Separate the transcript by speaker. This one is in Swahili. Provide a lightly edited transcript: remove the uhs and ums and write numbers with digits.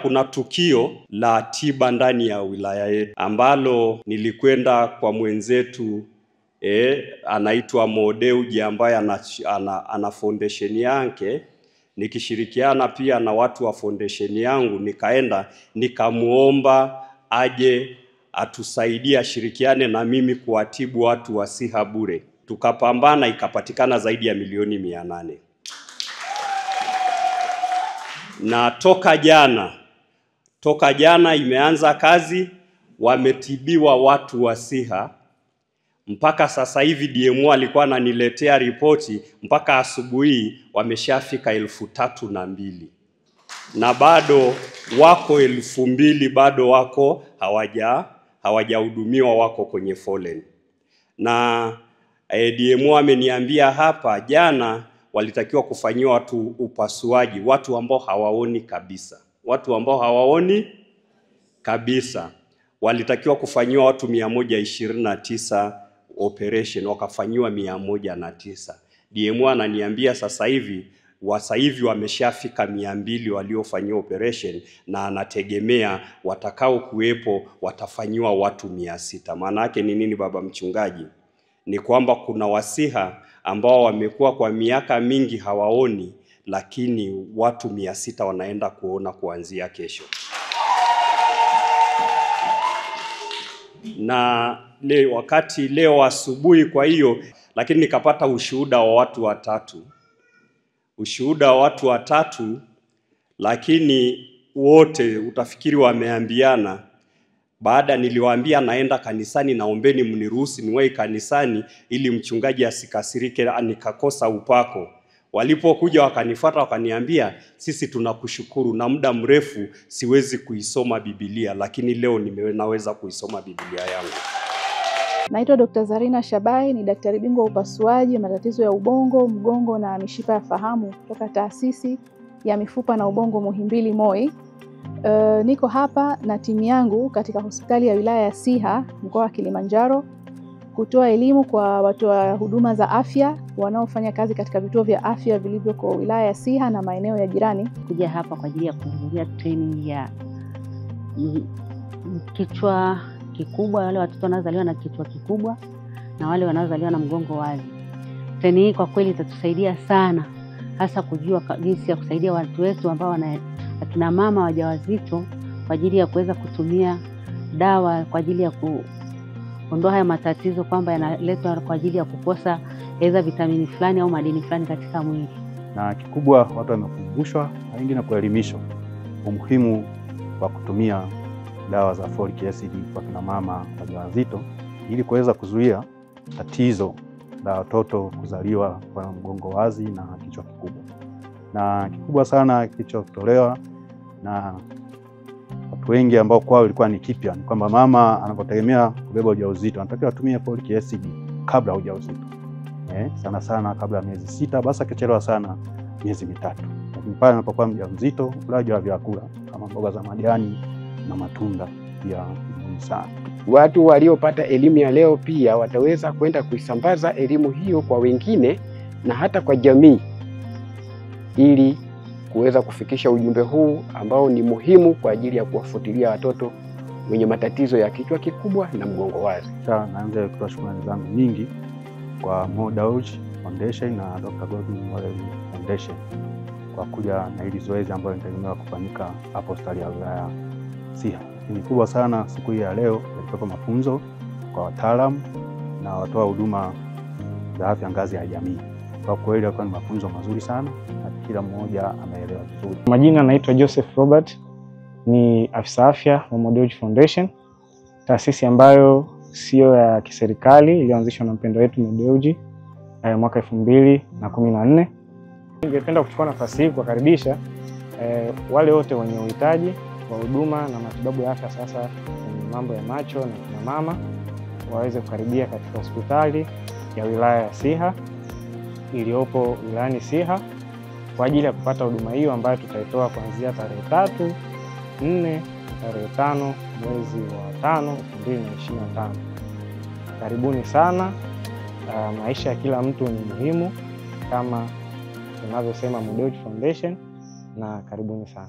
Speaker 1: Kuna tukio la tiba ndani ya wilaya yetu ambalo nilikwenda kwa mwenzetu anaitwa Mo Dewji ambaye ana foundation yake, nikishirikiana pia na watu wa foundation yangu. Nikaenda nikamuomba aje atusaidie, ashirikiane na mimi kuwatibu watu wa SIHA bure. Tukapambana, ikapatikana zaidi ya milioni 800. Na toka jana imeanza kazi, wametibiwa watu wa SIHA. Mpaka sasa hivi DMO alikuwa ananiletea ripoti, mpaka asubuhi wameshafika 3,002. Na bado wako 2,000 bado wako hawajahudumiwa, wako kwenye foleni. Na DMO ameniambia hapa jana walitakiwa kufanyiwa watu upasuaji, watu ambao hawaoni kabisa. Watu ambao hawaoni kabisa walitakiwa kufanyiwa watu 129 operation, wakafanyiwa 109. DMO ananiambia sasa hivi wameshafika 200 waliofanyiwa operation, na anategemea watakao kuwepo watafanyiwa watu 600. Maana yake ni nini, baba mchungaji? Ni kwamba kuna wasiha ambao wamekuwa kwa miaka mingi hawaoni, lakini watu 600 wanaenda kuona kuanzia kesho. Na leo asubuhi, kwa hiyo lakini nikapata ushuhuda wa watu watatu, lakini wote utafikiri wameambiana. Baada niliwaambia naenda kanisani, naombeni mniruhusu niwahi kanisani ili mchungaji asikasirike nikakosa upako. Walipokuja wakanifuata wakaniambia, sisi tunakushukuru, na muda mrefu siwezi kuisoma Biblia, lakini leo naweza kuisoma Biblia yangu.
Speaker 2: Naitwa Dr. Zarina Shabai, ni daktari bingwa upasuaji matatizo ya ubongo, mgongo na mishipa ya fahamu kutoka Taasisi ya Mifupa na Ubongo Muhimbili MOI. Niko hapa na timu yangu katika hospitali ya wilaya ya SIHA mkoa wa Kilimanjaro kutoa elimu kwa watu wa huduma za afya wanaofanya kazi katika vituo vya afya vilivyoko wilaya ya SIHA na maeneo ya jirani.
Speaker 3: Kuja hapa kwa ajili ya kuhudhuria training ya kichwa kikubwa, wale watoto wanaozaliwa na kichwa kikubwa na wale wanaozaliwa na mgongo wazi. Training hii kwa kweli itatusaidia sana, hasa kujua jinsi ya kusaidia watu wetu ambao akina mama wajawazito kwa ajili ya kuweza kutumia dawa kwa ajili ya kuondoa haya matatizo kwamba yanaletwa kwa ajili ya kukosa aidha vitamini fulani au madini fulani katika mwili.
Speaker 4: Na kikubwa watu wamekumbushwa na wengine kuelimishwa umuhimu wa kutumia dawa za folic acid kwa kina mama wajawazito ili kuweza kuzuia tatizo la watoto kuzaliwa kwa mgongo wazi na kichwa kikubwa. Na kikubwa sana kilichotolewa na watu wengi ambao kwao ilikuwa ni kipya, ni kwamba mama anapotegemea kubeba ujauzito anatakiwa atumie folic acid kabla ya ujauzito. Sana sana kabla ya miezi 6, basi akichelewa sana miezi 3. Lakini pale anapokuwa mjamzito, ulaji wa vyakula kama mboga za majani na matunda pia muhimu sana.
Speaker 5: Watu waliopata elimu ya leo pia wataweza kwenda kuisambaza elimu hiyo kwa wengine na hata kwa jamii, ili kuweza kufikisha ujumbe huu ambao ni muhimu kwa ajili ya kuwafuatilia watoto wenye matatizo ya kichwa kikubwa na mgongo wazi.
Speaker 4: Naanza kutoa shukrani zangu nyingi kwa Mo Dewji Foundation na Dr. Godwin Mollel Foundation kwa kuja na hili zoezi ambalo linategemewa kufanyika hapo hospitali ya wilaya SIHA. Ni kubwa sana siku hii ya leo yalitoka mafunzo kwa wataalamu na watoa huduma za afya ngazi ya jamii. Kwa kweli yalikuwa ni mafunzo mazuri sana na kila mmoja ameelewa vizuri.
Speaker 6: Majina naitwa Joseph Robert, ni afisa afya wa Mo Dewji Foundation, taasisi ambayo sio ya kiserikali, ilianzishwa na mpendwa wetu Mo Dewji mwaka 2014. Ningependa kuchukua nafasi hii kuwakaribisha wale wote wenye uhitaji wa huduma na matibabu ya afya sasa kwenye mambo ya macho na kina mama waweze kukaribia katika hospitali ya wilaya ya SIHA iliyopo wilayani SIHA kwa ajili ya kupata huduma hiyo ambayo tutaitoa kuanzia tarehe 3, 4, tarehe 5 mwezi wa 5 2025. Karibuni sana. Maisha ya kila mtu ni muhimu kama tunavyosema Mo Dewji Foundation, na karibuni sana.